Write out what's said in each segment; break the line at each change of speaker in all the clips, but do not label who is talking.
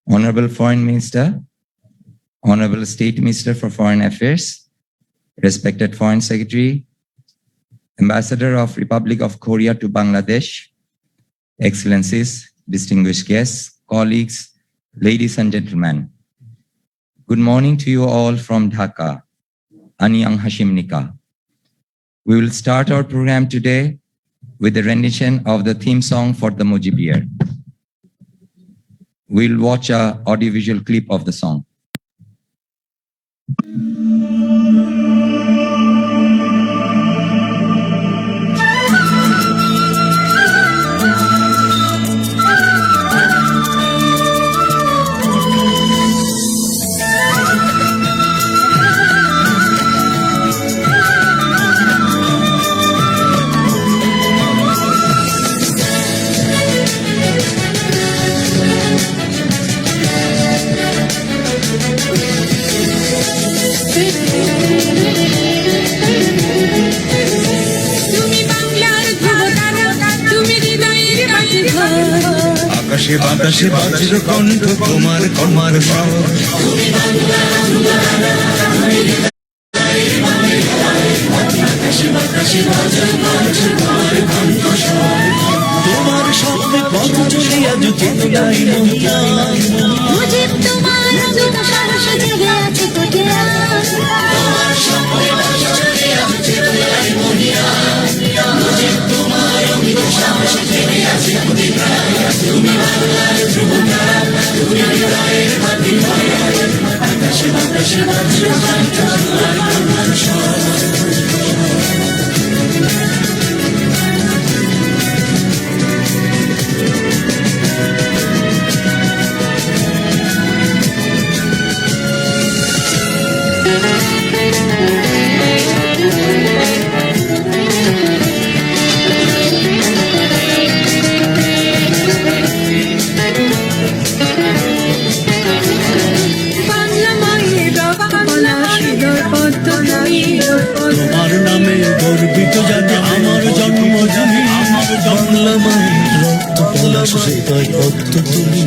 Honorable Foreign Minister, Honorable State Minister for Foreign Affairs, respected Foreign Secretary, Ambassador of Republic of Korea to Bangladesh, Excellencies, distinguished guests, colleagues, ladies and gentlemen. Good morning to you all from Dhaka. Anyang Hashimnika. We will start our program today with a rendition of the theme song for the Mujib year. We'll watch an audiovisual clip of the song.
আকাশে বাতাসে বাজির কণ্ঠ তোমার কর্মার স্বর তোমার স্বপ্নে পথ চলে আজ চেতনায় মহিয়া
মুজিব তোমার অমিত সাহসে জেগে আছে কোটিয়া তোমার স্বপ্নে পথ চলে আজ চেতনায় মহিয়া মুজিব তোমার অমিত সাহসে জেগে আছে কোটিয়া তুমি বাংলার ধ্রুবতারা তুমি হৃদয়ের বাতিঘর আকাশে বাতাসে বজ্র কণ্ঠ তোমার কণ্ঠ স্বর
তোমার নামে গর্বিত জাতি আমার জন্মভূমি আমার বাংলা মায়ের রক্ত পলাশে তাই ভক্ত তুমি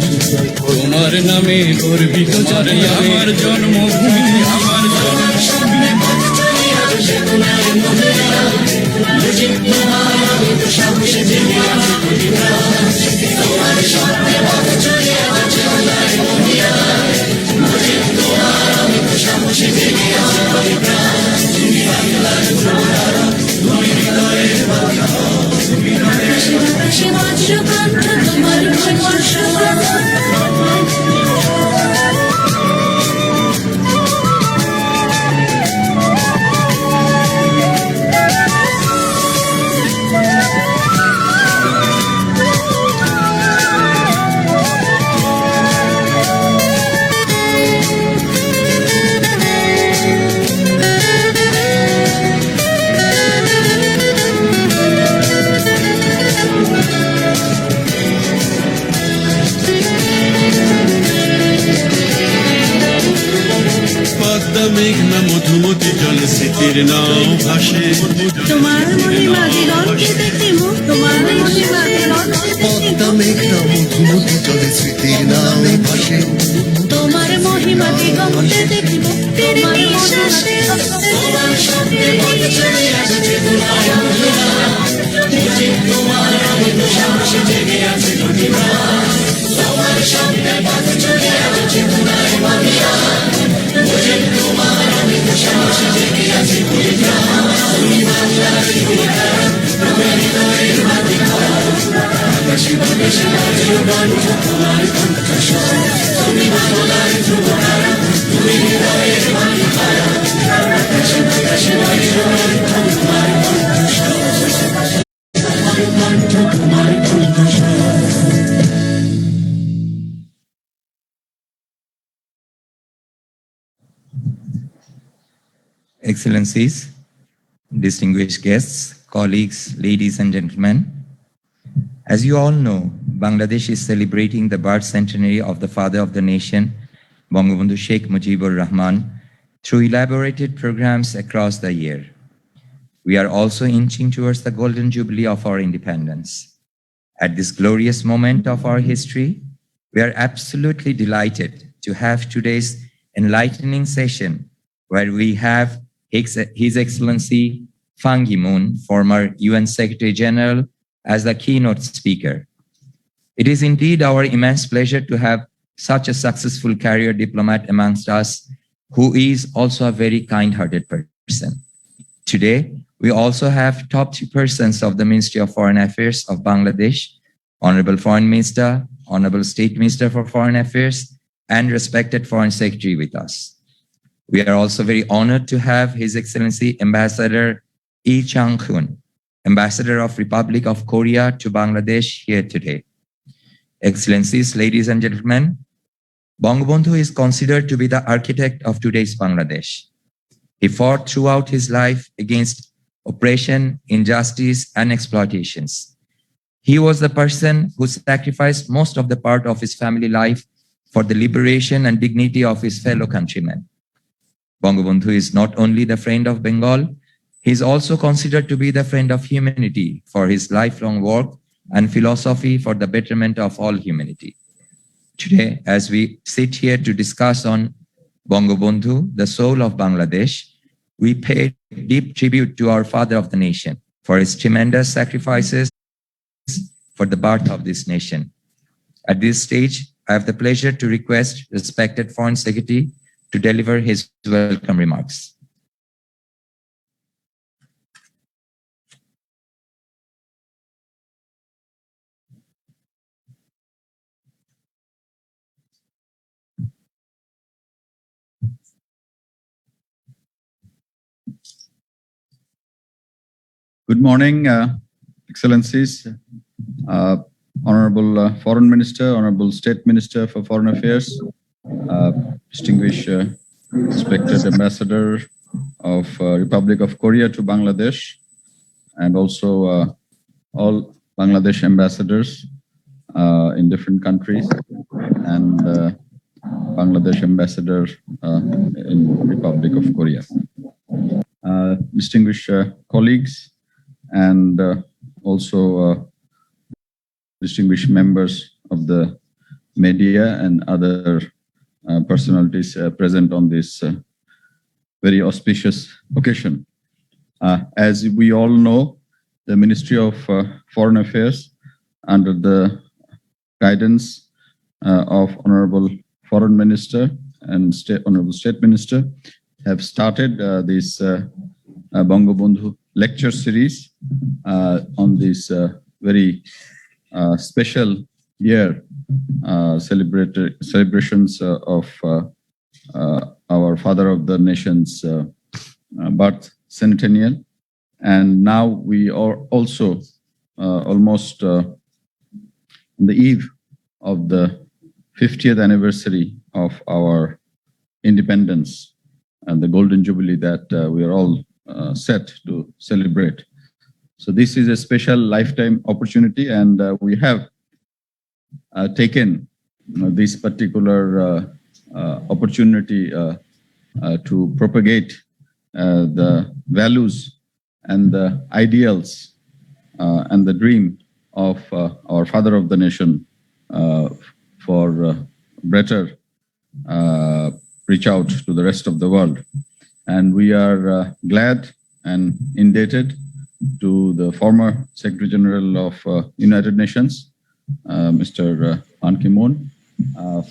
তোমার নামে গর্বিত জাতি আমার জন্মভূমি আমার জন্মস্বপ্নে পথ চলে আজ চেতনায় মহিয়া মুজিব তোমার অমিত সাহসে জেগে আছে কোটিয়া তোমার স্বপ্নে পথ চলে আজ চেতনায় মহিয়া মুজিব তোমার অমিত সাহসে জেগে আছে কোটিয়া তুমি বাংলার ধ্রুবতারা তুমি হৃদয়ের বাতিঘর তুমি আকাশে বাতাসে বজ্র কণ্ঠ তোমার কণ্ঠ স্বর মেঘনা মধুমতি জল স্মৃতির নাও ভাসে
তোমার মহিমা দিগন্তে দেখিব তোমার মহিমা
পদ্মা মেঘনা মধুমতি জল স্মৃতির নাও ভাসে
তোমার মহিমা দিগন্তে দেখিব তোমার নিঃশ্বাসে তোমার শব্দে পথ চলে আজ চেতনায় মহিয়া মুজিব তোমার অমিত সাহসে জেগে আছে কোটিয়া তোমার শব্দে পথ চলে আজ চেতনায় মহিয়া মুজিব তোমার অমিত সাহসে জেগে আছে কোটিয়া তুমি বাংলার ধ্রুবতারা তুমি হৃদয়ের বাতিঘর আকাশে বাতাসে বজ্র কণ্ঠ তোমার কণ্ঠ স্বর তুমি বাংলার ধ্রুবতারা তুমি হৃদয়ের বাতিঘর আকাশে বাতাসে বজ্র কণ্ঠ তোমার কণ্ঠ স্বর কণ্ঠ তোমার কণ্ঠ স্বর
Excellencies, distinguished guests, colleagues, ladies and gentlemen. As you all know, Bangladesh is celebrating the birth centenary of the father of the nation, Bangabandhu Sheikh Mujibur Rahman, through elaborated programs across the year. We are also inching towards the golden jubilee of our independence. At this glorious moment of our history, We are absolutely delighted to have today's enlightening session where we have His Excellency Ban Ki-moon, former UN Secretary General, as the keynote speaker. It is indeed our immense pleasure to have such a successful career diplomat amongst us, who is also a very kind-hearted person. Today, we also have top 2 persons of the Ministry of Foreign Affairs of Bangladesh, Honorable Foreign Minister, Honorable State Minister for Foreign Affairs, and respected Foreign Secretary with us. We are also very honored to have His Excellency Ambassador Lee Chang-hoon, Ambassador of Republic of Korea to Bangladesh, here today. Excellencies, ladies and gentlemen, Bangabandhu is considered to be the architect of today's Bangladesh. He fought throughout his life against oppression, injustice, and exploitations. He was the person who sacrificed most of the part of his family life for the liberation and dignity of his fellow countrymen. Bangabandhu is not only the friend of Bengal, he is also considered to be the friend of humanity for his lifelong work and philosophy for the betterment of all humanity. Today, as we sit here to discuss on Bangabandhu, the soul of Bangladesh, we pay deep tribute to our father of the nation for his tremendous sacrifices for the birth of this nation. At this stage, I have the pleasure to request respected Foreign Secretary to deliver his welcome remarks.
Good morning, Excellencies, Honorable Foreign Minister, Honorable State Minister for Foreign Affairs, distinguished respected Ambassador of Republic of Korea to Bangladesh, and also all Bangladesh ambassadors in different countries, and Bangladesh ambassador in Republic of Korea. Distinguished colleagues, and also distinguished members of the media and other personalities present on this very auspicious occasion. As we all know, the Ministry of Foreign Affairs, under the guidance of Honorable Foreign Minister and Honorable State Minister, have started this Bangabandhu lecture series on this very special year, celebrations of our father of the nation's birth centennial. And now we are also almost on the eve of the 50th anniversary of our independence and the Golden Jubilee that we are all set to celebrate. So this is a special lifetime opportunity, and we have taken this particular opportunity to propagate the values and the ideals and the dream of our father of the nation for better reach out to the rest of the world. And we are glad and indebted to the former Secretary General of United Nations, Mr. Ban Ki-moon,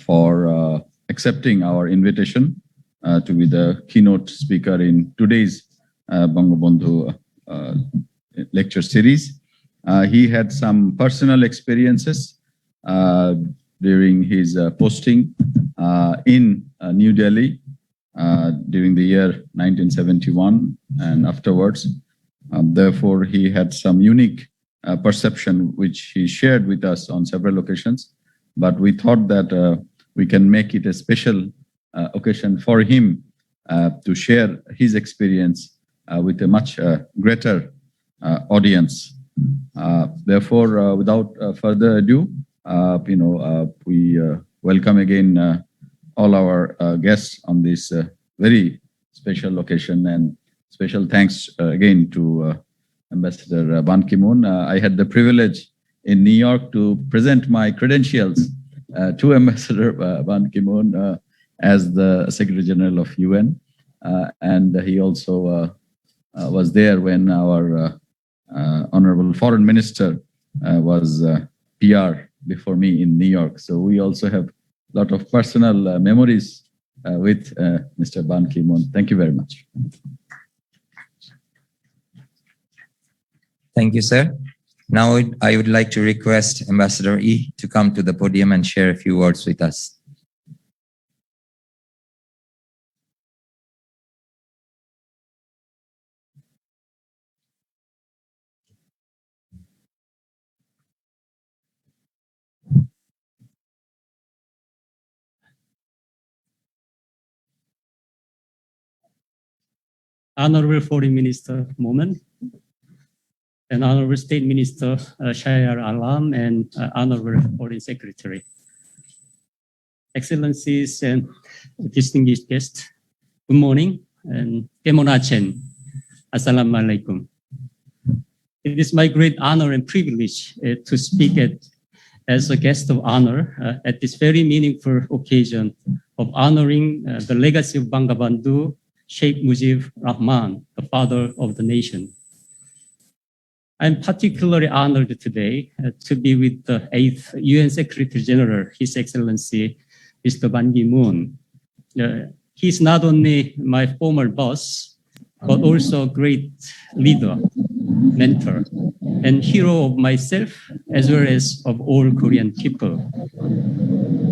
for accepting our invitation to be the keynote speaker in today's Bangabandhu lecture series. He had some personal experiences during his posting in New Delhi during the year 1971 and afterwards. Therefore, he had some unique perception which he shared with us on several occasions. But we thought that we can make it a special occasion for him to share his experience with a much greater audience. Therefore, without further ado, we welcome again all our guests on this very special occasion, and special thanks again to Ambassador Ban Ki-moon. I had the privilege in New York to present my credentials to Ambassador Ban Ki-moon as the Secretary General of UN. And he also was there when our Honorable Foreign Minister was PR before me in New York. So we also have a lot of personal memories with Mr. Ban Ki-moon. Thank you very much.
Thank you, sir. Now I would like to request Ambassador E to come to the podium and share a few words with us.
Honorable Foreign Minister Momen, and Honorable State Minister Shahriar Alam, and Honorable Foreign Secretary, Excellencies and distinguished guests, good morning and Kemonachen. Assalamu alaikum. It is my great honor and privilege to speak as a guest of honor at this very meaningful occasion of honoring the legacy of Bangabandhu, Sheikh Mujib Rahman, the father of the nation. I'm particularly honored today to be with the 8th UN Secretary General, His Excellency, Mr. Ban Ki-moon. He's not only my former boss, but also a great leader, mentor, and hero of myself, as well as of all Korean people.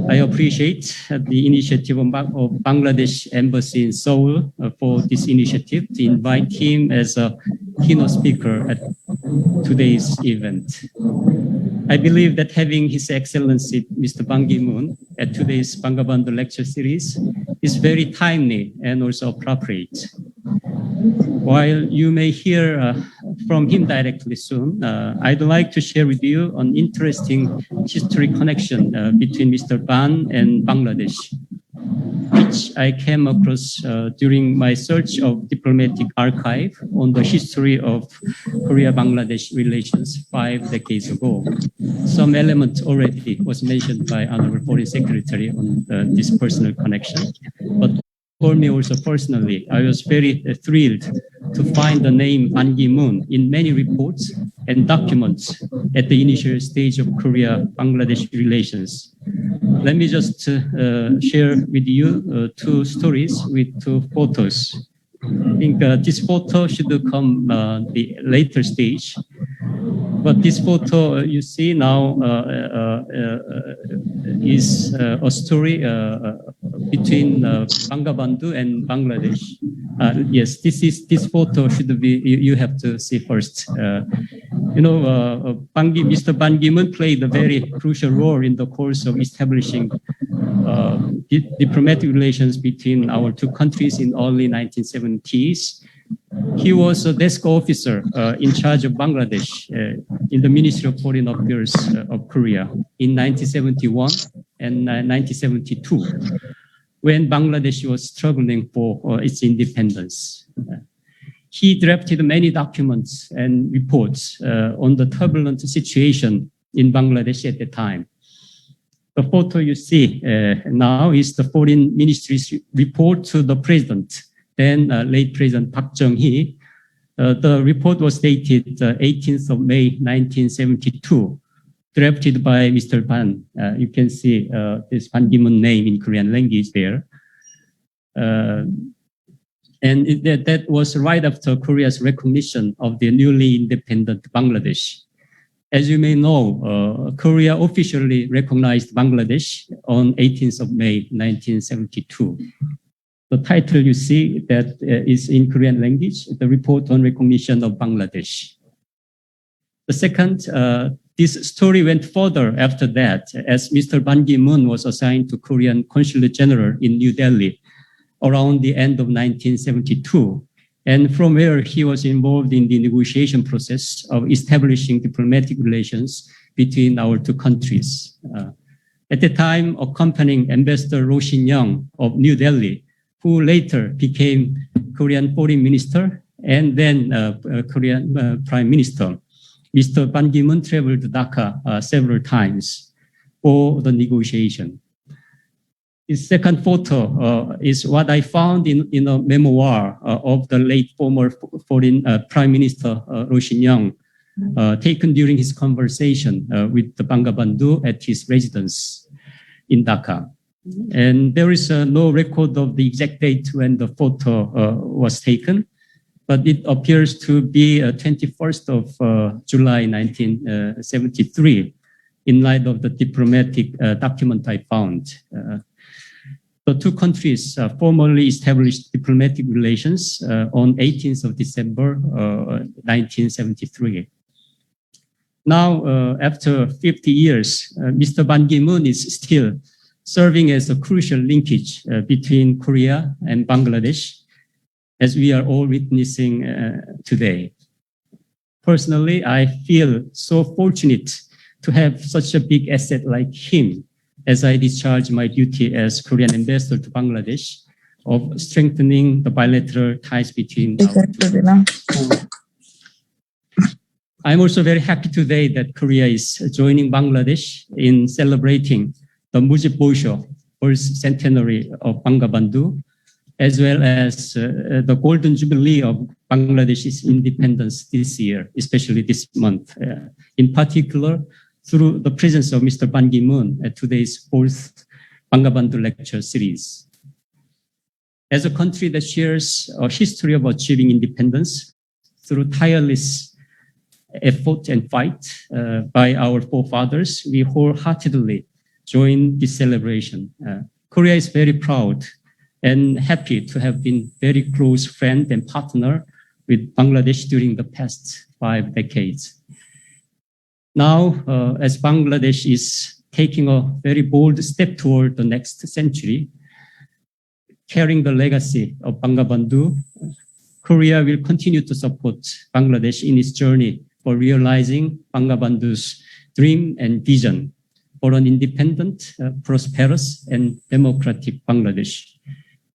I appreciate the initiative of Bangladesh Embassy in Seoul for this initiative to invite him as a keynote speaker at today's event. I believe that having His Excellency Mr. Ban Ki-moon at today's Bangabandhu lecture series is very timely and also appropriate. While you may hear from him directly soon, I'd like to share with you an interesting history connection between Mr. Ban and Bangladesh, which I came across during my search of diplomatic archive on the history of Korea-Bangladesh relations 5 decades ago. Some element already was mentioned by Honorable Foreign Secretary on this personal connection, but for me also personally, I was very thrilled to find the name Ban Ki-moon in many reports and documents at the initial stage of Korea-Bangladesh relations. Let me just share with you 2 stories with 2 photos. I think this photo should come the later stage, but this photo you see now is a story between Bangabandhu and Bangladesh. Yes, this photo should be, you have to see first. Mr. Ban Ki-moon played a very crucial role in the course of establishing diplomatic relations between our 2 countries in early 1970s. He was a desk officer in charge of Bangladesh in the Ministry of Foreign Affairs of Korea in 1971 and 1972, when Bangladesh was struggling for its independence. He drafted many documents and reports on the turbulent situation in Bangladesh at the time. The photo you see now is the Foreign Ministry's report to the President, then late President Park Chung-hee. The report was dated 18th of May, 1972, drafted by Mr. Ban. You can see this Ban Ki-moon name in Korean language there. And that was right after Korea's recognition of the newly independent Bangladesh. As you may know, Korea officially recognized Bangladesh on 18th of May, 1972. The title you see that is in Korean language, the Report on Recognition of Bangladesh. The second, this story went further after that, as Mr. Ban Ki-moon was assigned to Korean Consulate General in New Delhi around the end of 1972, and from where he was involved in the negotiation process of establishing diplomatic relations between our 2 countries. At the time, accompanying Ambassador Roh Shin-young of New Delhi, who later became Korean Foreign Minister and then Korean Prime Minister, Mr. Ban Ki-moon traveled to Dhaka several times. for the negotiation. The second photo is what I found in a memoir of the late former foreign Prime Minister Roh Shin-young, taken during his conversation with the Bangabandhu at his residence in Dhaka. And there is no record of the exact date when the photo was taken, but it appears to be 21st of July 1973, in light of the diplomatic document I found. The two countries formally established diplomatic relations on 18th of December 1973. Now, after 50 years, Mr. Ban Ki-moon is still serving as a crucial linkage between Korea and Bangladesh, as we are all witnessing today. Personally, I feel so fortunate to have such a big asset like him as I discharge my duty as Korean ambassador to Bangladesh of strengthening the bilateral ties between our two. I'm also very happy today that Korea is joining Bangladesh in celebrating the Mujib Bosho first centenary of Bangabandhu, as well as the Golden Jubilee of Bangladesh's independence this year, especially this month. In particular, through the presence of Mr. Ban Ki-moon at today's fourth Bangabandhu lecture series. As a country that shares a history of achieving independence through tireless effort and fight by our forefathers, we wholeheartedly join this celebration. Korea is very proud and happy to have been very close friend and partner with Bangladesh during the past 5 decades. Now, as Bangladesh is taking a very bold step toward the next century, carrying the legacy of Bangabandhu, Korea will continue to support Bangladesh in its journey for realizing Bangabandhu's dream and vision for an independent, prosperous, and democratic Bangladesh.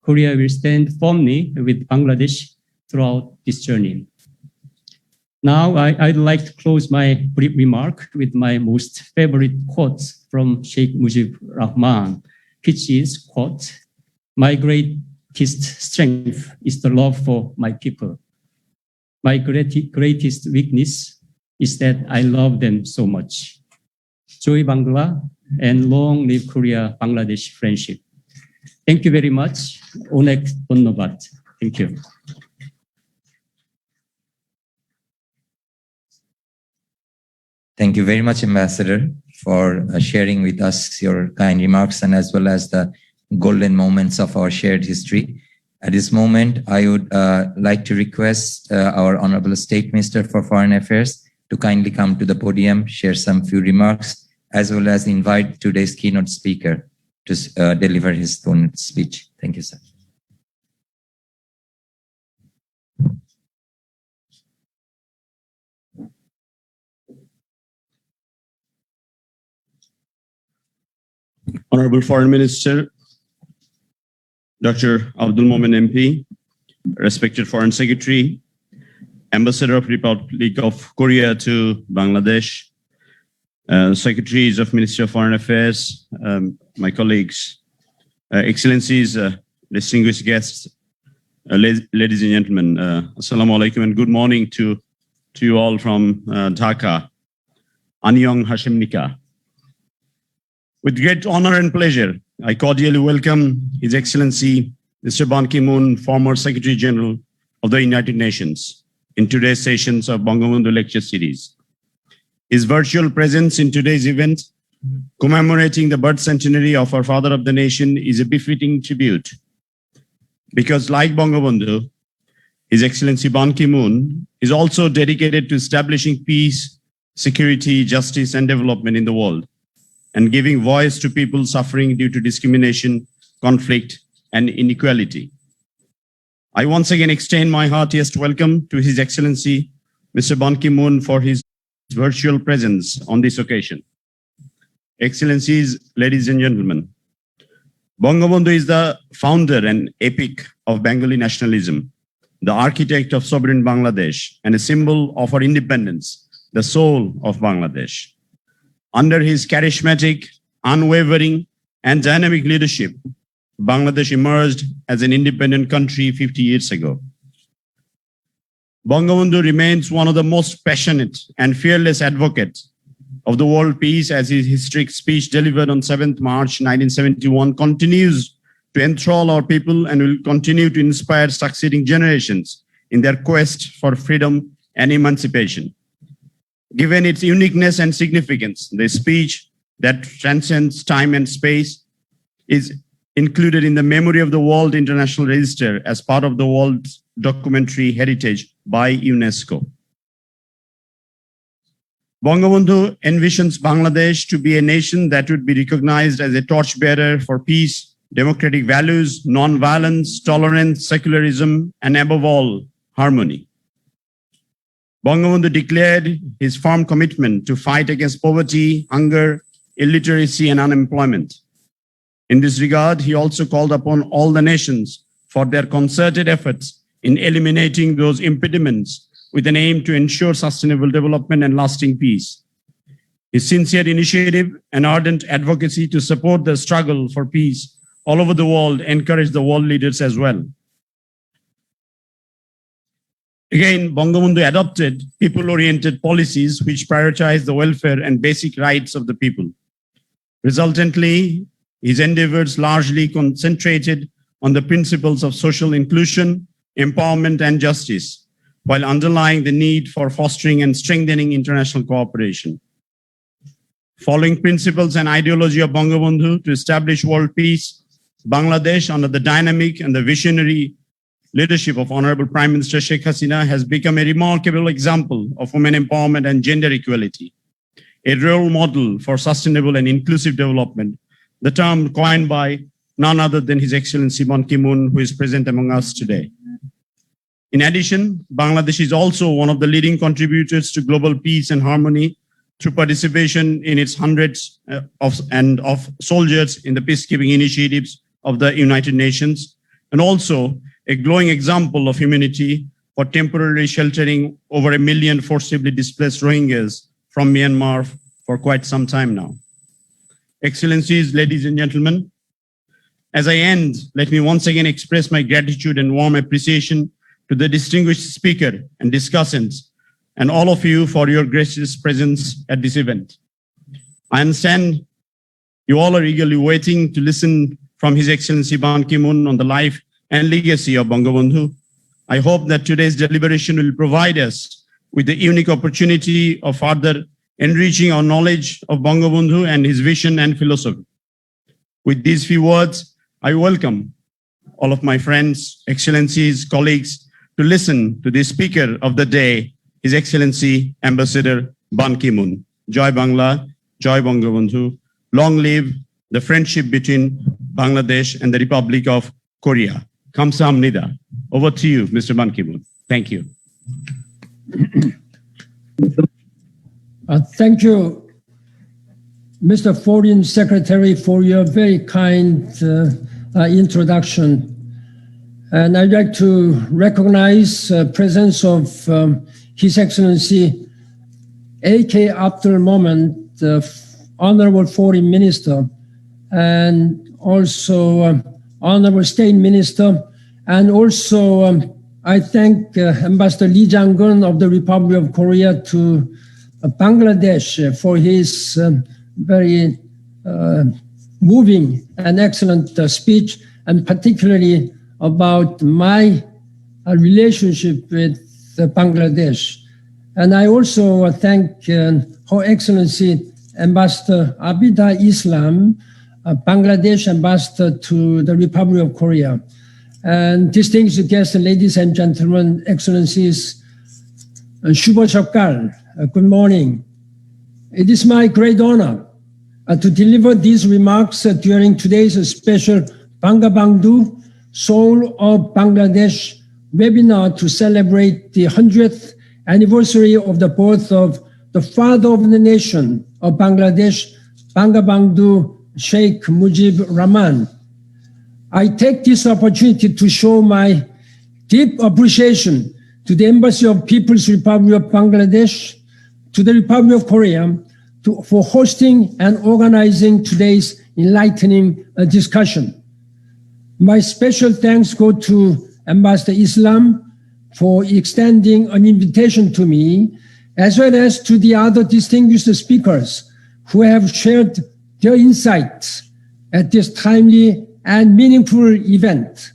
Korea will stand firmly with Bangladesh throughout this journey. Now, I'd like to close my brief remark with my most favorite quote from Sheikh Mujib Rahman, which is, quote, "My greatest strength is the love for my people. My greatest weakness is that I love them so much. Joy Bangla and long live Korea-Bangladesh friendship." Thank you very much. Onek Donnobat. Thank you.
Thank you very much, Ambassador, for sharing with us your kind remarks and as well as the golden moments of our shared history. At this moment, I would like to request our Honorable State Minister for Foreign Affairs to kindly come to the podium, share some few remarks, as well as invite today's keynote speaker to deliver his keynote speech. Thank you, sir.
Honorable Foreign Minister, Dr. Abdul Momen MP, respected Foreign Secretary, Ambassador of Republic of Korea to Bangladesh, Secretaries of Ministry of Foreign Affairs, my colleagues, Excellencies, distinguished guests, ladies and gentlemen, Assalamu alaikum and good morning to you all from Dhaka. Anyong Hashem Nika. With great honor and pleasure, I cordially welcome His Excellency Mr. Ban Ki-moon, former Secretary General of the United Nations, in today's sessions of Bangabandhu Lecture Series. His virtual presence in today's event, commemorating the birth centenary of our Father of the Nation, is a befitting tribute. Because like Bangabandhu, His Excellency Ban Ki-moon is also dedicated to establishing peace, security, justice, and development in the world, and giving voice to people suffering due to discrimination, conflict, and inequality. I once again extend my heartiest welcome to His Excellency Mr. Ban Ki-moon for his virtual presence on this occasion. Excellencies, ladies and gentlemen, Bangabandhu is the founder and epic of Bengali nationalism, the architect of sovereign Bangladesh, and a symbol of our independence, the soul of Bangladesh. Under his charismatic, unwavering, and dynamic leadership, Bangladesh emerged as an independent country 50 years ago. Bangabandhu remains one of the most passionate and fearless advocates of the world peace, as his historic speech delivered on 7th March 1971 continues to enthrall our people and will continue to inspire succeeding generations in their quest for freedom and emancipation. Given its uniqueness and significance, the speech that transcends time and space is included in the Memory of the World International Register as part of the World's Documentary Heritage by UNESCO. Bangabandhu envisions Bangladesh to be a nation that would be recognized as a torchbearer for peace, democratic values, non-violence, tolerance, secularism, and above all, harmony. Bangabandhu declared his firm commitment to fight against poverty, hunger, illiteracy, and unemployment. In this regard, he also called upon all the nations for their concerted efforts in eliminating those impediments with an aim to ensure sustainable development and lasting peace. His sincere initiative and ardent advocacy to support the struggle for peace all over the world encouraged the world leaders as well. Again, Bangabandhu adopted people-oriented policies which prioritize the welfare and basic rights of the people. Resultantly, his endeavors largely concentrated on the principles of social inclusion, empowerment, and justice, while underlying the need for fostering and strengthening international cooperation. Following principles and ideology of Bangabandhu to establish world peace, Bangladesh, under the dynamic and the visionary leadership of Honorable Prime Minister Sheikh Hasina, has become a remarkable example of women empowerment and gender equality, a role model for sustainable and inclusive development, the term coined by none other than His Excellency Ban Ki-moon, who is present among us today. In addition, Bangladesh is also one of the leading contributors to global peace and harmony through participation in its hundreds of soldiers in the peacekeeping initiatives of the United Nations, and also a glowing example of humanity for temporarily sheltering over 1 million forcibly displaced Rohingyas from Myanmar for quite some time now. Excellencies, ladies and gentlemen, as I end, let me once again express my gratitude and warm appreciation to the distinguished speaker and discussants and all of you for your gracious presence at this event. I understand you all are eagerly waiting to listen from His Excellency Ban Ki-moon on the life and legacy of Bangabandhu. I hope that today's deliberation will provide us with the unique opportunity of further enriching our knowledge of Bangabandhu and his vision and philosophy. With these few words, I welcome all of my friends, excellencies, colleagues to listen to the speaker of the day, His Excellency Ambassador Ban Ki-moon. Joy Bangla, Joy Bangabandhu. Long live the friendship between Bangladesh and the Republic of Korea. Kamsahamnida. Over to you, Mr. Ban Ki-moon. Thank you.
Thank you, Mr. Foreign Secretary, for your very kind introduction. And I'd like to recognize the presence of His Excellency A.K. Abdul Momen, the Honorable Foreign Minister, and also Honorable State Minister, and also I thank Ambassador Lee Jang-geun of the Republic of Korea to Bangladesh for his very moving and excellent speech, and particularly about my relationship with Bangladesh. And I also thank Her Excellency Ambassador Abida Islam, Bangladesh Ambassador to the Republic of Korea. And distinguished guests, ladies and gentlemen, Excellencies, Shubha Sakal, good morning. It is my great honor to deliver these remarks during today's special Bangabandhu, Soul of Bangladesh webinar to celebrate the 100th anniversary of the birth of the father of the nation of Bangladesh, Bangabandhu Sheikh Mujib Rahman. I take this opportunity to show my deep appreciation to the Embassy of People's Republic of Bangladesh, to the Republic of Korea, for hosting and organizing today's enlightening discussion. My special thanks go to Ambassador Islam for extending an invitation to me, as well as to the other distinguished speakers who have shared their insights at this timely and meaningful event.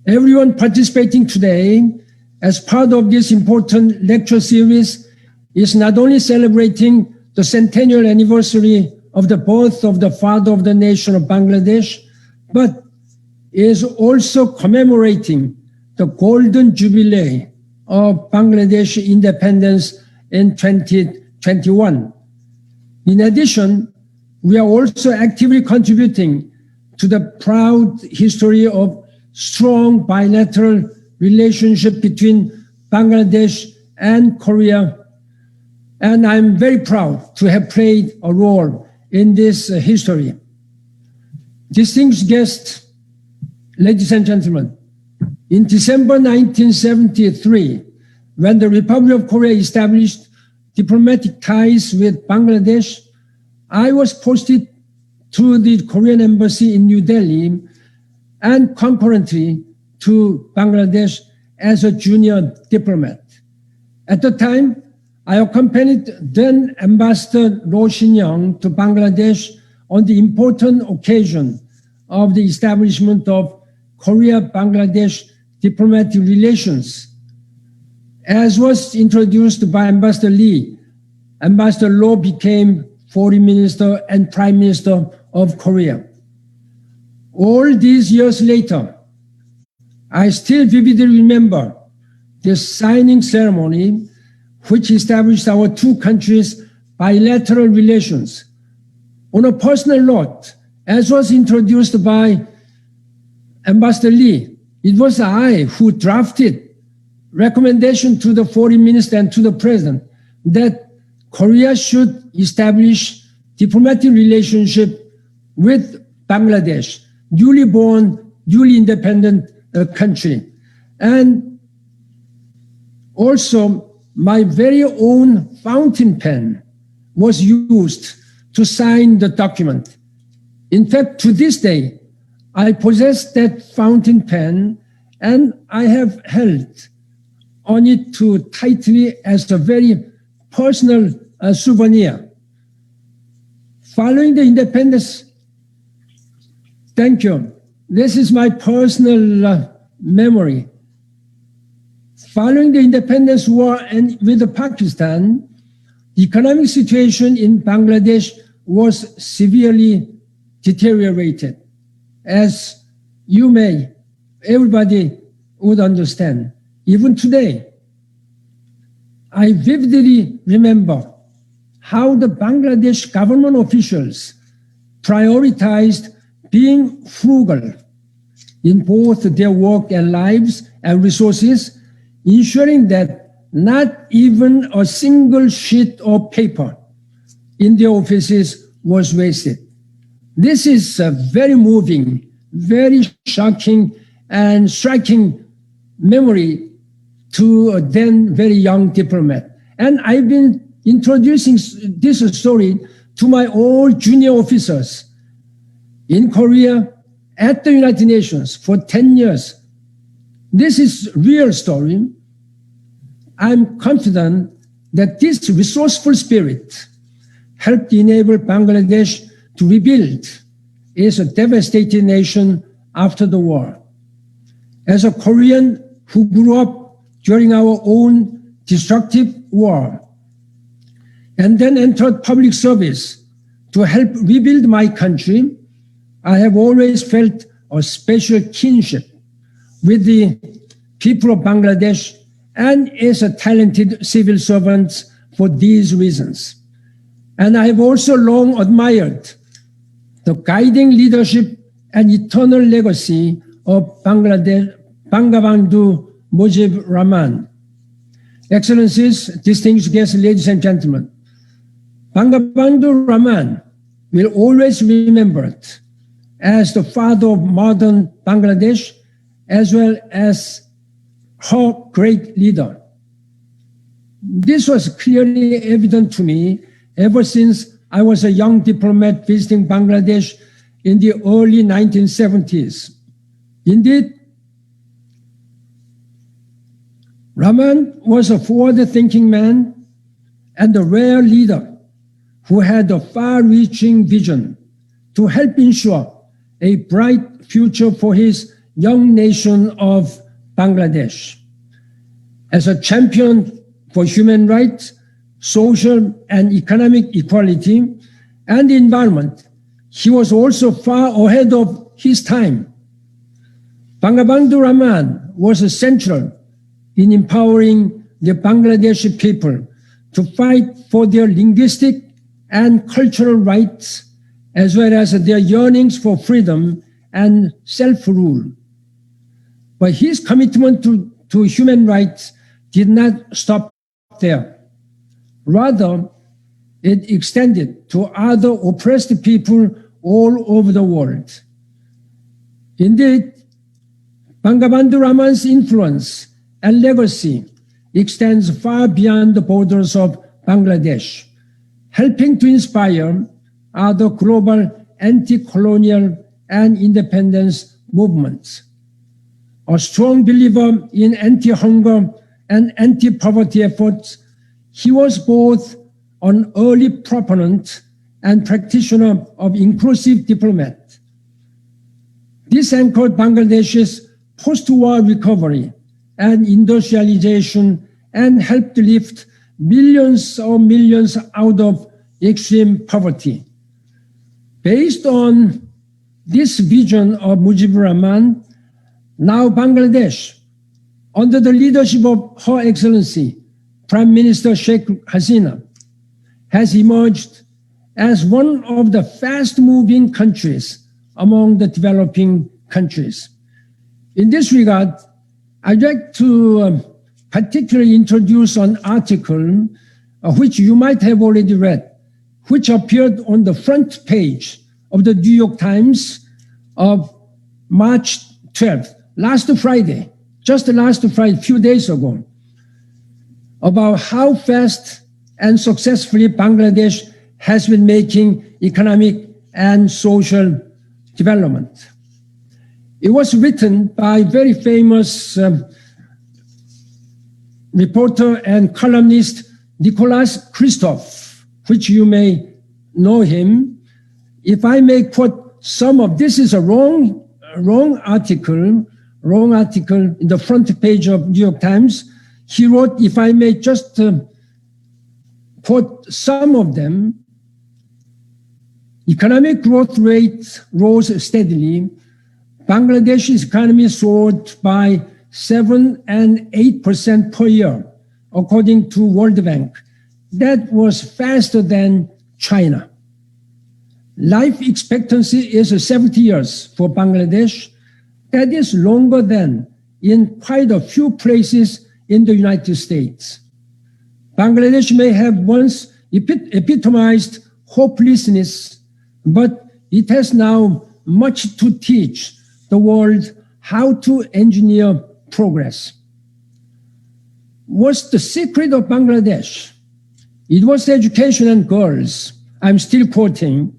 Everyone participating today as part of this important lecture series is not only celebrating the centennial anniversary of the birth of the father of the nation of Bangladesh, but is also commemorating the golden jubilee of Bangladesh independence in 2021. In addition, we are also actively contributing to the proud history of strong bilateral relationship between Bangladesh and Korea. And I'm very proud to have played a role in this history. Distinguished guests, ladies and gentlemen, in December 1973, when the Republic of Korea established diplomatic ties with Bangladesh, I was posted to the Korean embassy in New Delhi and concurrently to Bangladesh as a junior diplomat. At the time, I accompanied then Ambassador Roh Shin-young to Bangladesh on the important occasion of the establishment of Korea-Bangladesh diplomatic relations. As was introduced by Ambassador Lee, Ambassador Roh became Foreign Minister and Prime Minister of Korea. All these years later, I still vividly remember the signing ceremony which established our two countries' bilateral relations. On a personal note, as was introduced by Ambassador Lee, it was I who drafted recommendation to the Foreign Minister and to the President that Korea should establish diplomatic relationship with Bangladesh, newly born, newly independent country. And also, my very own fountain pen was used to sign the document. In fact, to this day, I possess that fountain pen and I have held on it too tightly as a very personal souvenir. Following the independence, thank you. This is my personal memory. Following the independence war and with Pakistan, the economic situation in Bangladesh was severely deteriorated. As everybody would understand. Even today, I vividly remember how the Bangladesh government officials prioritized being frugal in both their work and lives and resources, ensuring that not even a single sheet of paper in their offices was wasted. This is a very moving, very shocking, and striking memory to a then very young diplomat. And I've been introducing this story to my all junior officers in Korea at the United Nations for 10 years. This is real story. I'm confident that this resourceful spirit helped enable Bangladesh to rebuild as a devastated nation after the war. As a Korean who grew up during our own destructive war and then entered public service to help rebuild my country, I have always felt a special kinship with the people of Bangladesh and as a talented civil servant for these reasons. And I have also long admired the guiding leadership and eternal legacy of Bangabandhu Mujib Rahman. Excellencies, distinguished guests, ladies and gentlemen, Bangabandhu Rahman will always be remembered as the father of modern Bangladesh, as well as her great leader. This was clearly evident to me ever since I was a young diplomat visiting Bangladesh in the early 1970s. Indeed, Rahman was a forward-thinking man and a rare leader who had a far-reaching vision to help ensure a bright future for his young nation of Bangladesh. As a champion for human rights, social and economic equality, and the environment, he was also far ahead of his time. Bangabandhu Rahman was central in empowering the Bangladeshi people to fight for their linguistic and cultural rights, as well as their yearnings for freedom and self-rule. But his commitment to human rights did not stop there. Rather, it extended to other oppressed people all over the world. Indeed, Bangabandhu Rahman's influence and legacy extends far beyond the borders of Bangladesh, helping to inspire other global anti-colonial and independence movements. A strong believer in anti-hunger and anti-poverty efforts, he was both an early proponent and practitioner of inclusive diplomat. This anchored Bangladesh's post-war recovery and industrialization and helped lift millions out of extreme poverty. Based on this vision of Mujibur Rahman, now Bangladesh, under the leadership of Her Excellency Prime Minister Sheikh Hasina, has emerged as one of the fast-moving countries among the developing countries. In this regard, I'd like to particularly introduce an article which you might have already read, which appeared on the front page of the New York Times of March 12th, last Friday, just last Friday, a few days ago, about how fast and successfully Bangladesh has been making economic and social development. It was written by very famous reporter and columnist Nicholas Kristof, which you may know him. If I may quote some of this, is a wrong article in the front page of New York Times. He wrote, if I may just quote some of them, economic growth rate rose steadily. Bangladesh's economy soared by 7 and 8% per year, according to World Bank. That was faster than China. Life expectancy is 70 years for Bangladesh. That is longer than in quite a few places in the United States. Bangladesh may have once epitomized hopelessness, but it has now much to teach the world how to engineer progress. What's the secret of Bangladesh? It was education and girls. I'm still quoting.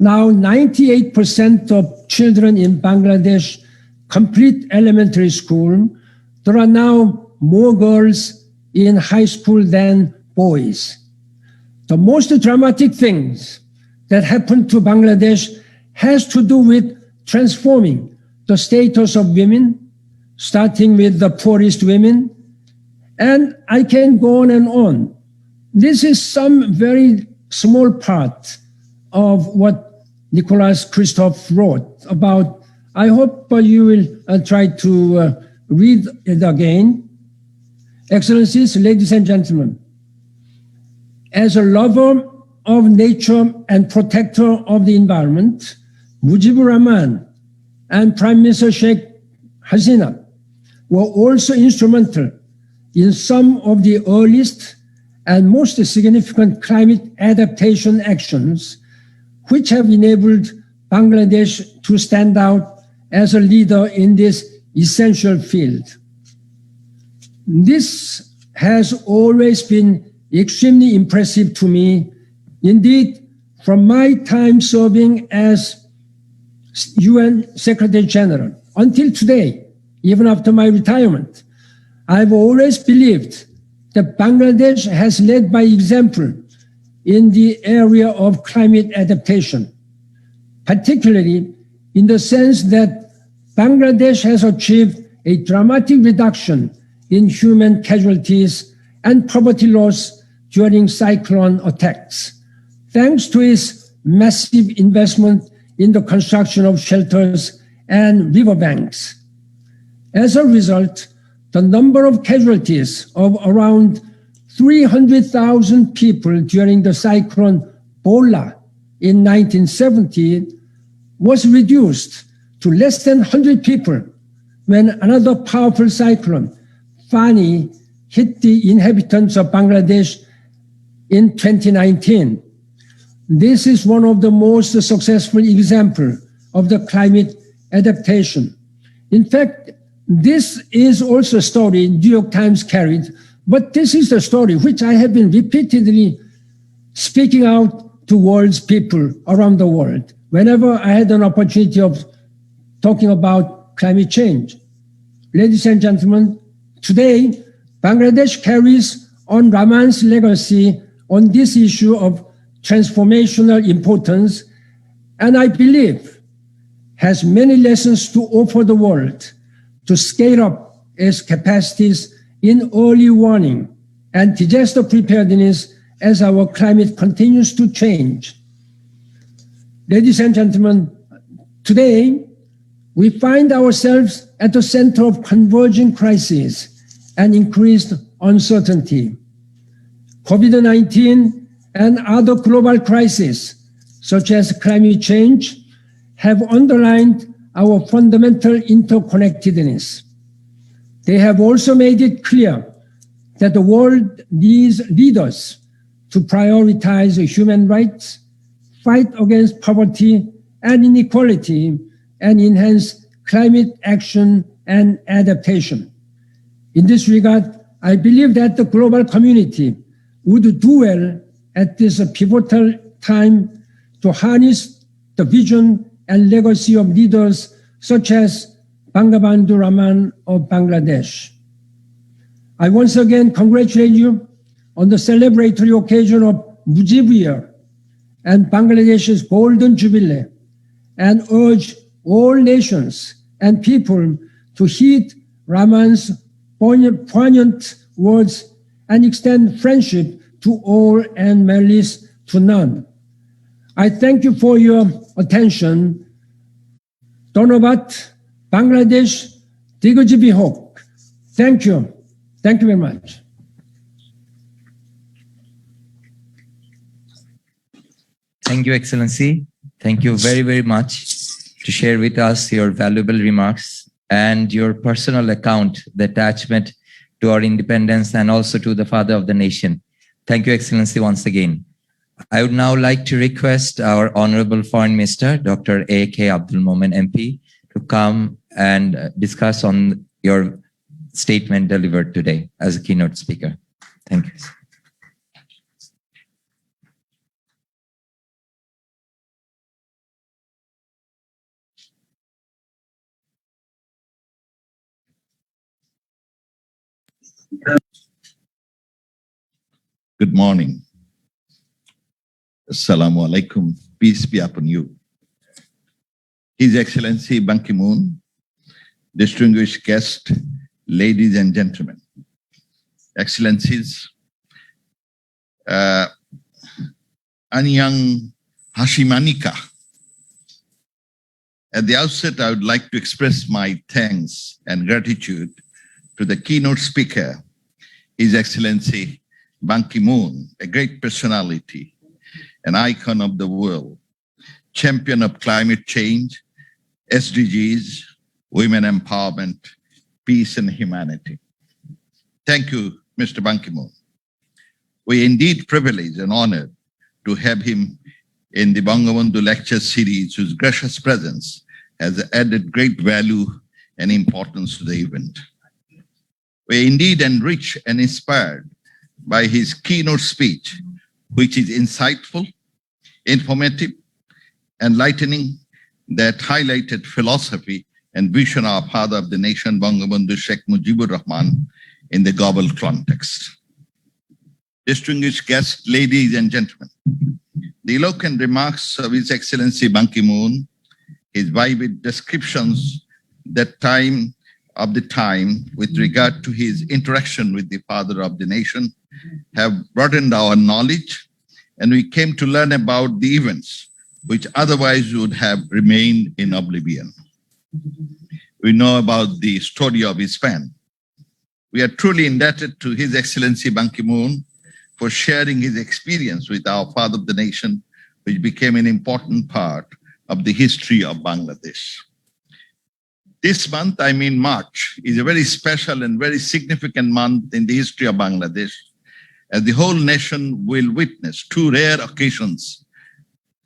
Now 98% of children in Bangladesh complete elementary school. There are now more girls in high school than boys. The most dramatic things that happened to Bangladesh has to do with transforming the status of women, starting with the poorest women, and I can go on and on. This is some very small part of what Nicholas Kristof wrote about. I hope you will try to read it again. Excellencies, ladies and gentlemen, as a lover of nature and protector of the environment, Mujibur Rahman and Prime Minister Sheikh Hasina were also instrumental in some of the earliest and most significant climate adaptation actions, which have enabled Bangladesh to stand out as a leader in this essential field. This has always been extremely impressive to me. Indeed, from my time serving as UN Secretary General until today, even after my retirement, I've always believed that Bangladesh has led by example in the area of climate adaptation, particularly in the sense that Bangladesh has achieved a dramatic reduction in human casualties and property loss during cyclone attacks, thanks to its massive investment in the construction of shelters and riverbanks. As a result, the number of casualties of around 300,000 people during the cyclone Bola in 1970 was reduced to less than 100 people when another powerful cyclone, Fani, hit the inhabitants of Bangladesh in 2019. This is one of the most successful examples of the climate adaptation. In fact, this is also a story New York Times carried, but this is the story which I have been repeatedly speaking out towards people around the world whenever I had an opportunity of talking about climate change. Ladies and gentlemen, today, Bangladesh carries on Rahman's legacy on this issue of transformational importance, and I believe has many lessons to offer the world to scale up its capacities in early warning and disaster preparedness as our climate continues to change. Ladies and gentlemen, today we find ourselves at the center of converging crises and increased uncertainty. COVID-19 and other global crises, such as climate change, have underlined our fundamental interconnectedness. They have also made it clear that the world needs leaders to prioritize human rights, fight against poverty and inequality, and enhance climate action and adaptation. In this regard, I believe that the global community would do well at this pivotal time to harness the vision and legacy of leaders such as Bangabandhu Rahman of Bangladesh. I once again congratulate you on the celebratory occasion of Mujib Year and Bangladesh's Golden Jubilee, and urge all nations and people to heed Rahman's poignant words and extend friendship to all and malice to none. I thank you for your attention. Donobat, Bangladesh, Digojibi Hok. Thank you. Thank you very much.
Thank you, Excellency. Thank you very, very much to share with us your valuable remarks and your personal account, the attachment to our independence and also to the father of the nation. Thank you, Excellency, once again. I would now like to request our Honorable Foreign Minister, Dr. A.K. Abdul Momen MP, to come and discuss on your statement delivered today as a keynote speaker. Thank you.
Good morning. Assalamu alaikum. Peace be upon you. His Excellency Ban Ki-moon, distinguished guests, ladies and gentlemen, Excellencies, Anyang Hashimanika. At the outset, I would like to express my thanks and gratitude to the keynote speaker, His Excellency Ban Ki-moon, a great personality, an icon of the world, champion of climate change, SDGs, women empowerment, peace and humanity. Thank you, Mr. Ban Ki-moon. We are indeed privileged and honored to have him in the Bangabandhu lecture series, whose gracious presence has added great value and importance to the event. We are indeed enriched and inspired by his keynote speech, which is insightful, informative, enlightening, that highlighted philosophy and vision of father of the nation, Bangabandhu Sheikh Mujibur Rahman, in the global context. Distinguished guests, ladies and gentlemen, the eloquent remarks of His Excellency Ban Ki-moon, his vivid descriptions that time with regard to his interaction with the father of the nation have broadened our knowledge, and we came to learn about the events which otherwise would have remained in oblivion. We know about the story of his pen. We are truly indebted to His Excellency Ban Ki-moon for sharing his experience with our father of the nation, which became an important part of the history of Bangladesh. This month, I mean March, is a very special and very significant month in the history of Bangladesh, as the whole nation will witness two rare occasions: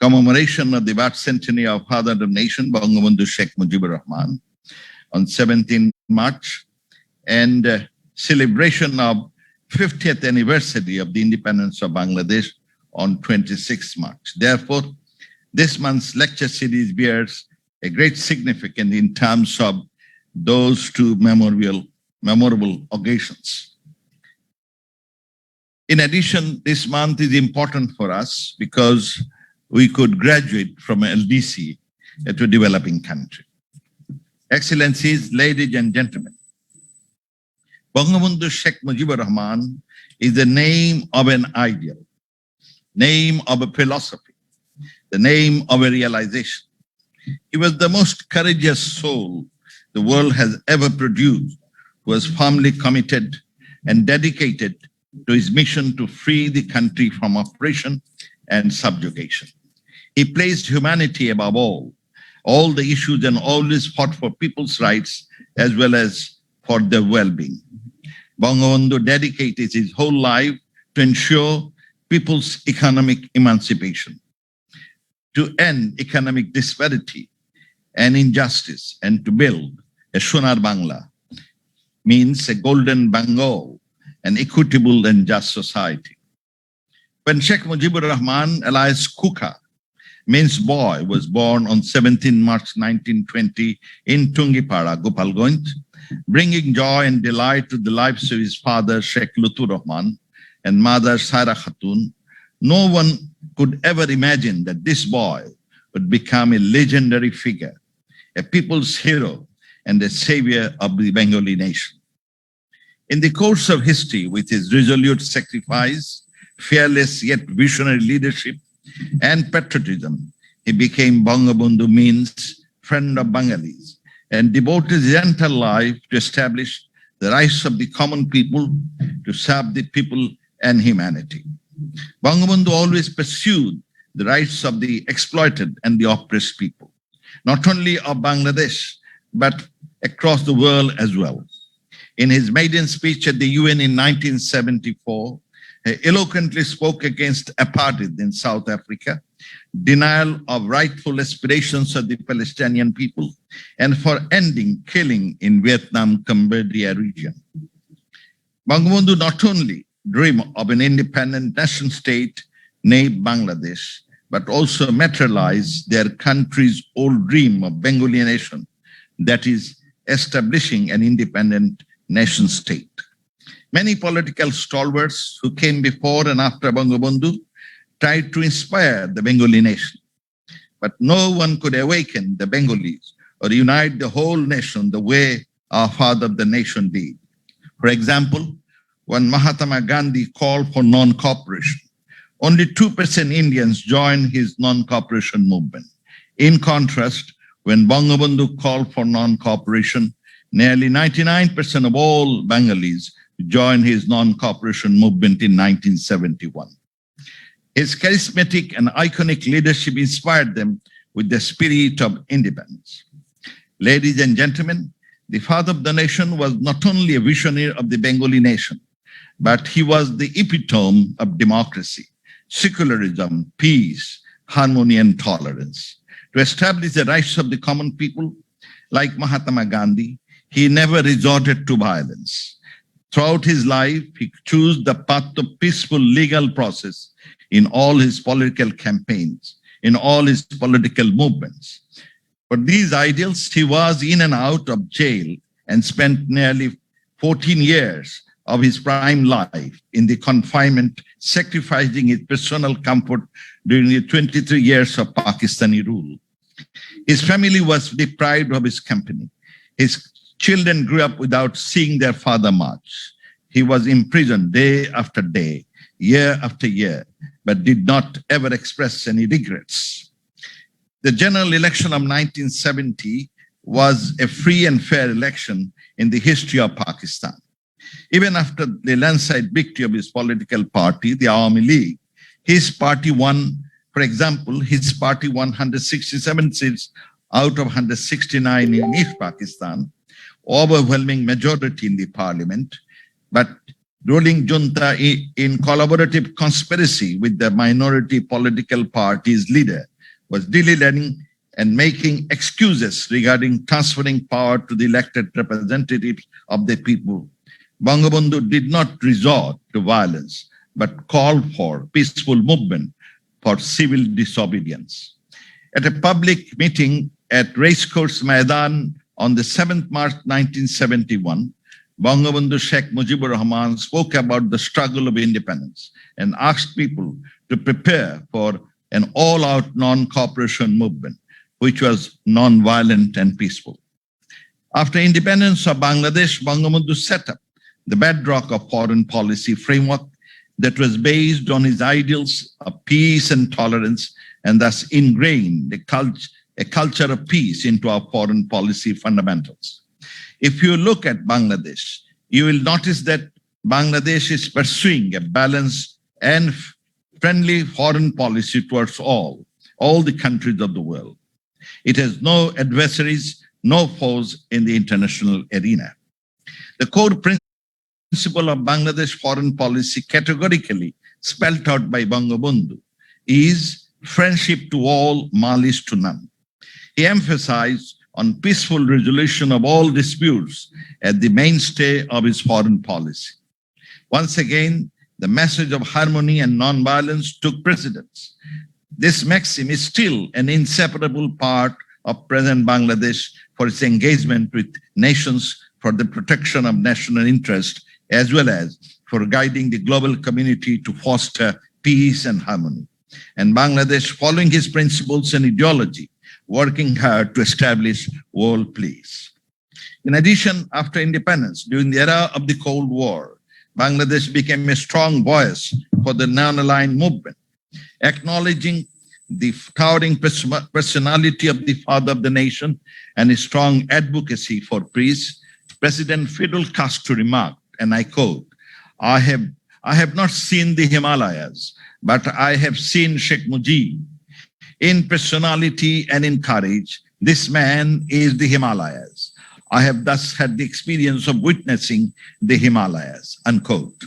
commemoration of the birth centenary of father of the nation, Bangabandhu Sheikh Mujibur Rahman, on 17 March, and celebration of 50th anniversary of the independence of Bangladesh on 26 March. Therefore, this month's lecture series bears a great significance in terms of those two memorable occasions. In addition, this month is important for us because we could graduate from LDC to a developing country. Excellencies, ladies and gentlemen, Bangabandhu Sheikh Mujibur Rahman is the name of an ideal, name of a philosophy, the name of a realization. He was the most courageous soul the world has ever produced, who was firmly committed and dedicated to his mission to free the country from oppression and subjugation. He placed humanity above all the issues, and always fought for people's rights as well as for their well-being. Bangabandhu dedicated his whole life to ensure people's economic emancipation, to end economic disparity and injustice, and to build a Sonar Bangla, means a golden Bengal, an equitable and just society. When Sheikh Mujibur Rahman, alias Kuka, means boy, was born on 17 March 1920 in Tungipara, Gopalganj, bringing joy and delight to the lives of his father, Sheikh Lutur Rahman, and mother, Saira Khatun, no one could ever imagine that this boy would become a legendary figure, a people's hero, and a savior of the Bengali nation. In the course of history, with his resolute sacrifice, fearless yet visionary leadership, and patriotism, he became Bangabandhu, means friend of Bengalis, and devoted his entire life to establish the rights of the common people, to serve the people and humanity. Bangabandhu always pursued the rights of the exploited and the oppressed people, not only of Bangladesh, but across the world as well. In his maiden speech at the UN in 1974, he eloquently spoke against apartheid in South Africa, denial of rightful aspirations of the Palestinian people, and for ending killing in Vietnam, Cambodia region. Bangabandhu not only dreamed of an independent nation state named Bangladesh, but also materialized their country's old dream of Bengali nation, that is, establishing an independent nation state. Many political stalwarts who came before and after Bangabandhu tried to inspire the Bengali nation, but no one could awaken the Bengalis or unite the whole nation the way our father of the nation did. For example, when Mahatma Gandhi called for non-cooperation, only 2% Indians joined his non-cooperation movement. In contrast, when Bangabandhu called for non-cooperation, nearly 99% of all Bengalis joined his non-cooperation movement in 1971. His charismatic and iconic leadership inspired them with the spirit of independence. Ladies and gentlemen, the father of the nation was not only a visionary of the Bengali nation, but he was the epitome of democracy, secularism, peace, harmony, and tolerance. To establish the rights of the common people, like Mahatma Gandhi, he never resorted to violence. Throughout his life, he chose the path of peaceful legal process in all his political campaigns, in all his political movements. For these ideals, he was in and out of jail and spent nearly 14 years of his prime life in the confinement, sacrificing his personal comfort during the 23 years of Pakistani rule. His family was deprived of his company. His children grew up without seeing their father much. He was imprisoned day after day, year after year, but did not ever express any regrets. The general election of 1970 was a free and fair election in the history of Pakistan. Even after the landslide victory of his political party, the Awami League, his party won, for example, his party won 167 seats out of 169 in East Pakistan, overwhelming majority in the parliament, but ruling junta in collaborative conspiracy with the minority political party's leader was delaying and making excuses regarding transferring power to the elected representatives of the people. Bangabandhu did not resort to violence, but called for peaceful movement for civil disobedience. At a public meeting at Racecourse Maidan on the 7th March 1971, Bangabandhu Sheikh Mujibur Rahman spoke about the struggle of independence and asked people to prepare for an all-out non-cooperation movement, which was non-violent and peaceful. After independence of Bangladesh, Bangabandhu set up the bedrock of foreign policy framework that was based on his ideals of peace and tolerance, and thus ingrained a culture of peace into our foreign policy fundamentals. If you look at Bangladesh, you will notice that Bangladesh is pursuing a balanced and friendly foreign policy towards all the countries of the world. It has no adversaries, no foes in the international arena. The core principle of Bangladesh foreign policy, categorically spelled out by Bangabandhu, is friendship to all, malice to none. He emphasized on peaceful resolution of all disputes as the mainstay of his foreign policy. Once again, the message of harmony and non-violence took precedence. This maxim is still an inseparable part of present Bangladesh for its engagement with nations for the protection of national interest, as well as for guiding the global community to foster peace and harmony. And Bangladesh, following his principles and ideology, working hard to establish world peace. In addition, after independence, during the era of the Cold War, Bangladesh became a strong voice for the non-aligned movement, acknowledging the towering personality of the father of the nation and his strong advocacy for peace. President Fidel Castro remarked, and I quote, I have not seen the Himalayas, but I have seen Sheikh Mujib. In personality and in courage, this man is the Himalayas. I have thus had the experience of witnessing the Himalayas, unquote.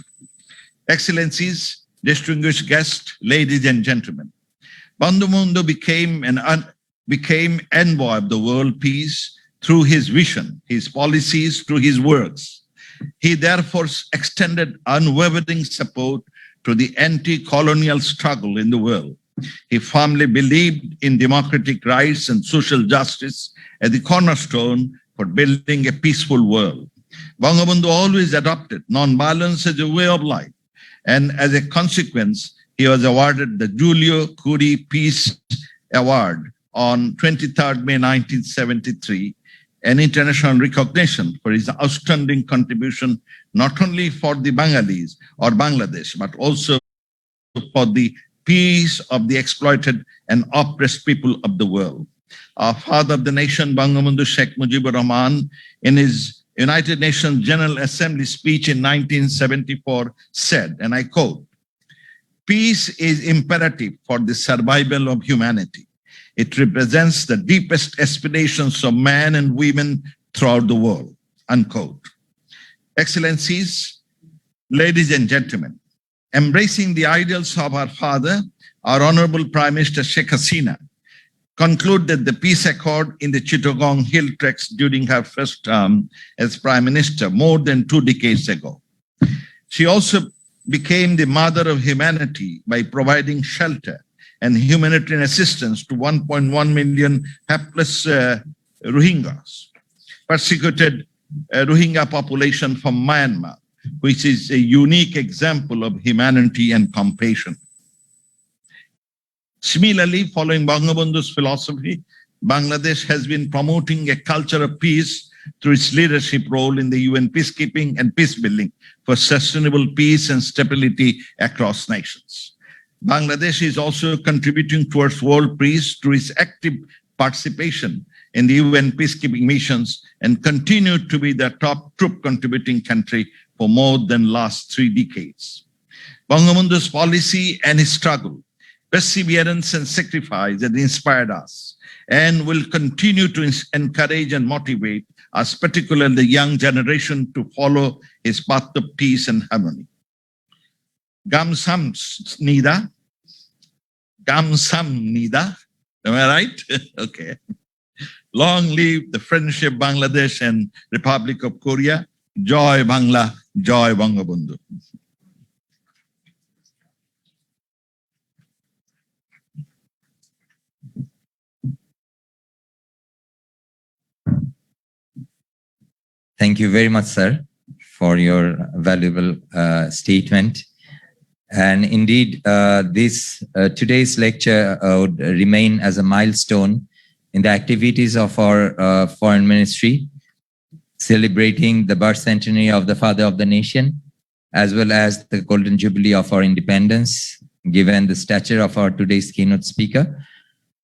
Excellencies, distinguished guests, ladies and gentlemen, Bangabandhu became envoy of the world peace through his vision, his policies, through his works. He therefore extended unwavering support to the anti-colonial struggle in the world. He firmly believed in democratic rights and social justice as the cornerstone for building a peaceful world. Bangabandhu always adopted non-violence as a way of life, and as a consequence, he was awarded the Julio Curie Peace Award on 23rd May 1973, an international recognition for his outstanding contribution not only for the Bengalis or Bangladesh, but also for the peace of the exploited and oppressed people of the world. Our father of the nation, Bangabandhu Sheikh Mujibur Rahman, in his United Nations General Assembly speech in 1974 said, and I quote, "Peace is imperative for the survival of humanity. It represents the deepest aspirations of men and women throughout the world," unquote. Excellencies, ladies and gentlemen, embracing the ideals of our father, our Honorable Prime Minister Sheikh Hasina concluded the peace accord in the Chittagong Hill Tracts during her first term as Prime Minister more than 2 decades ago. She also became the mother of humanity by providing shelter and humanitarian assistance to 1.1 million helpless Rohingyas, persecuted Rohingya population from Myanmar, which is a unique example of humanity and compassion. Similarly, following Bangabandhu's philosophy, Bangladesh has been promoting a culture of peace through its leadership role in the UN peacekeeping and peace building for sustainable peace and stability across nations. Bangladesh is also contributing towards world peace through its active participation in the UN peacekeeping missions and continued to be the top troop contributing country for more than last 3 decades. Bangabandhu's policy and his struggle, perseverance and sacrifice that inspired us and will continue to encourage and motivate us, particularly the young generation, to follow his path of peace and harmony. Gam Samnida. Am I right? Okay. Long live the friendship Bangladesh and Republic of Korea. Joy Bangla, Joy Bangabandhu.
Thank you very much, sir, for your valuable statement. And indeed, today's lecture would remain as a milestone in the activities of our Foreign Ministry, celebrating the birth centenary of the Father of the Nation, as well as the Golden Jubilee of our independence, given the stature of our today's keynote speaker.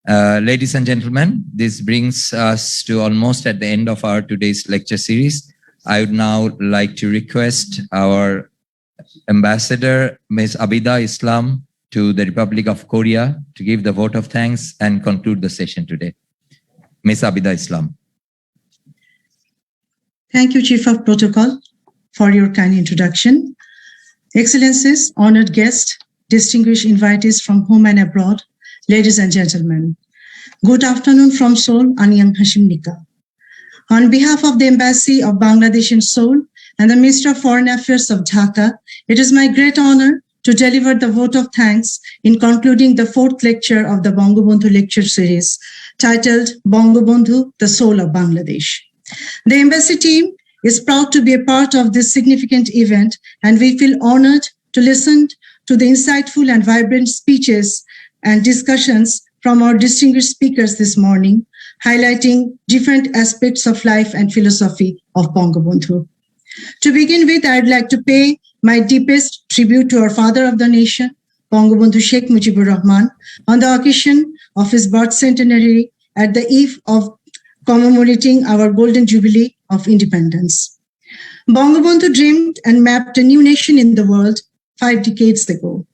Ladies and gentlemen, this brings us to almost at the end of our today's lecture series. I would now like to request our Ambassador, Ms. Abida Islam, to the Republic of Korea to give the vote of thanks and conclude the session today. Ms. Abida Islam.
Thank you, Chief of Protocol, for your kind introduction. Excellencies, honored guests, distinguished invitees from home and abroad, ladies and gentlemen, good afternoon from Seoul, Anyang Hashim Nika. On behalf of the Embassy of Bangladesh in Seoul and the Minister of Foreign Affairs of Dhaka, it is my great honor to deliver the vote of thanks in concluding the 4th lecture of the Bangabandhu lecture series titled Bangabandhu, the Soul of Bangladesh. The Embassy team is proud to be a part of this significant event, and we feel honored to listen to the insightful and vibrant speeches and discussions from our distinguished speakers this morning, highlighting different aspects of life and philosophy of Bangabandhu. To begin with, I'd like to pay my deepest tribute to our father of the nation, Bangabandhu Sheikh Mujibur Rahman, on the occasion of his birth centenary at the eve of commemorating our Golden Jubilee of Independence. Bangabandhu dreamed and mapped a new nation in the world 5 decades ago.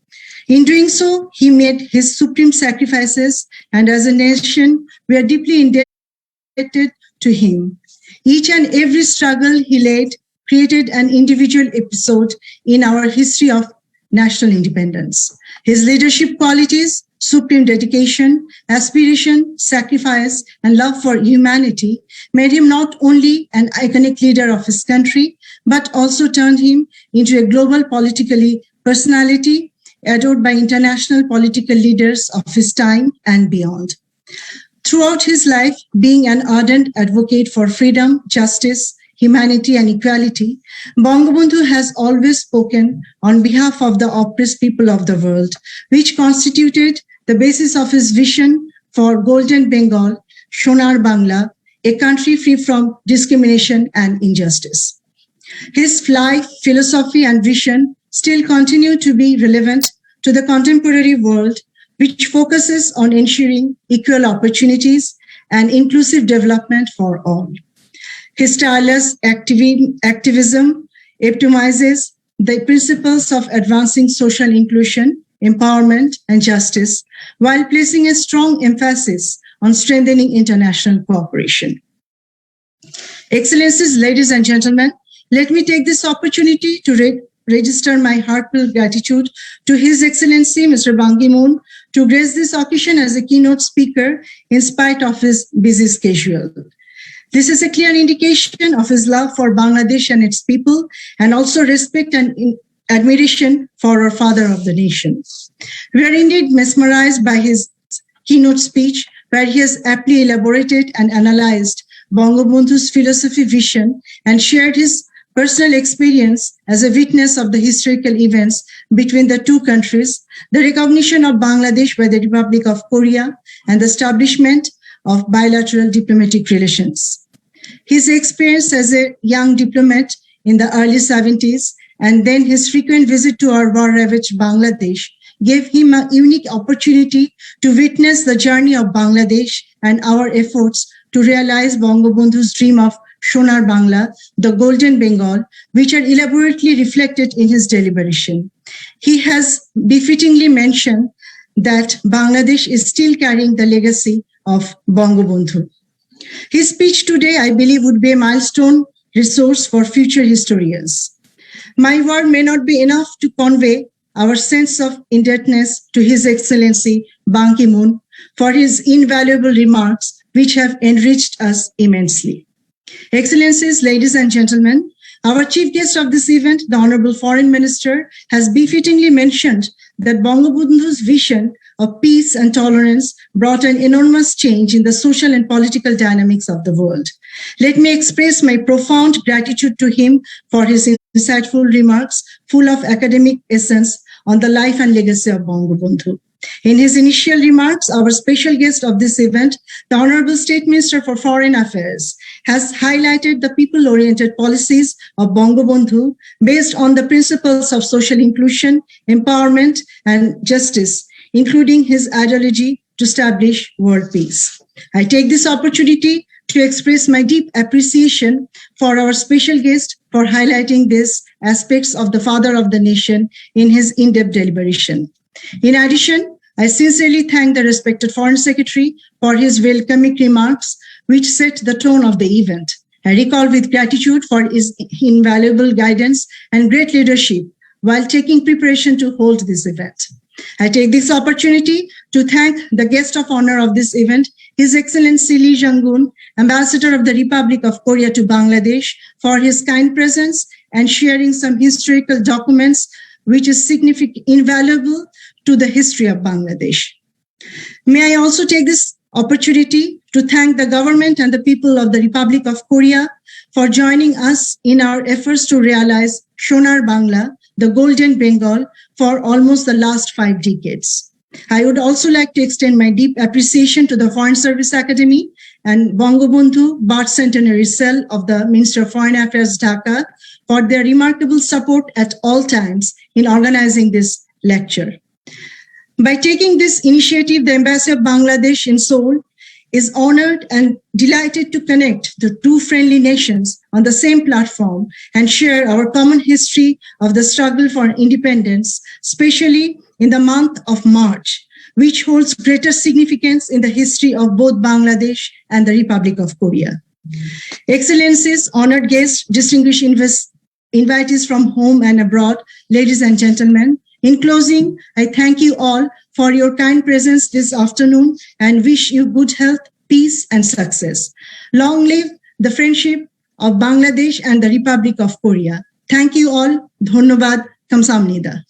In doing so, he made his supreme sacrifices, and as a nation, we are deeply indebted to him. Each and every struggle he led created an individual episode in our history of national independence. His leadership qualities, supreme dedication, aspiration, sacrifice, and love for humanity made him not only an iconic leader of his country, but also turned him into a global political personality adored by international political leaders of his time and beyond. Throughout his life, being an ardent advocate for freedom, justice, humanity, and equality, Bangabandhu has always spoken on behalf of the oppressed people of the world, which constituted the basis of his vision for Golden Bengal, Sonar Bangla, a country free from discrimination and injustice. His life, philosophy, and vision still continue to be relevant to the contemporary world, which focuses on ensuring equal opportunities and inclusive development for all. His tireless activism epitomizes the principles of advancing social inclusion, empowerment, and justice, while placing a strong emphasis on strengthening international cooperation. Excellencies, ladies and gentlemen, let me take this opportunity to register my heartfelt gratitude to His Excellency Mr. Ban Ki-moon to grace this occasion as a keynote speaker in spite of his busy schedule. This is a clear indication of his love for Bangladesh and its people, and also respect and admiration for our father of the nation. We are indeed mesmerized by his keynote speech, where he has aptly elaborated and analyzed Bangabandhu's philosophy, vision, and shared his personal experience as a witness of the historical events between the two countries, the recognition of Bangladesh by the Republic of Korea, and the establishment of bilateral diplomatic relations. His experience as a young diplomat in the early 70s and then his frequent visit to our war-ravaged Bangladesh gave him a unique opportunity to witness the journey of Bangladesh and our efforts to realize Bangabandhu's dream of Sonar Bangla, the Golden Bengal, which are elaborately reflected in his deliberation. He has befittingly mentioned that Bangladesh is still carrying the legacy of Bangabandhu. His speech today, I believe, would be a milestone resource for future historians. My word may not be enough to convey our sense of indebtedness to His Excellency Ban Ki-moon for his invaluable remarks, which have enriched us immensely. Excellencies, ladies and gentlemen, our chief guest of this event, the Honorable Foreign Minister, has befittingly mentioned that Bangabandhu's vision of peace and tolerance brought an enormous change in the social and political dynamics of the world. Let me express my profound gratitude to him for his insightful remarks, full of academic essence on the life and legacy of Bangabandhu. In his initial remarks, our special guest of this event, the Honorable State Minister for Foreign Affairs, has highlighted the people-oriented policies of Bangabandhu based on the principles of social inclusion, empowerment, and justice, including his ideology to establish world peace. I take this opportunity to express my deep appreciation for our special guest for highlighting these aspects of the father of the nation in his in-depth deliberation. In addition, I sincerely thank the respected Foreign Secretary for his welcoming remarks, which set the tone of the event. I recall with gratitude for his invaluable guidance and great leadership while taking preparation to hold this event. I take this opportunity to thank the guest of honor of this event, His Excellency Lee Jang-gun, Ambassador of the Republic of Korea to Bangladesh, for his kind presence and sharing some historical documents which is significant, invaluable to the history of Bangladesh. May I also take this opportunity to thank the government and the people of the Republic of Korea for joining us in our efforts to realize Sonar Bangla, the Golden Bengal, for almost the last 5 decades. I would also like to extend my deep appreciation to the Foreign Service Academy and Bangabandhu Birth Centenary Cell of the Ministry of Foreign Affairs, Dhaka, for their remarkable support at all times in organizing this lecture. By taking this initiative, the Embassy of Bangladesh in Seoul is honored and delighted to connect the two friendly nations on the same platform and share our common history of the struggle for independence, especially in the month of March, which holds greater significance in the history of both Bangladesh and the Republic of Korea. Excellencies, honored guests, distinguished invitees from home and abroad, ladies and gentlemen, in closing, I thank you all for your kind presence this afternoon and wish you good health, peace, and success. Long live the friendship of Bangladesh and the Republic of Korea. Thank you all. Dhonnobad. Kamsamnida.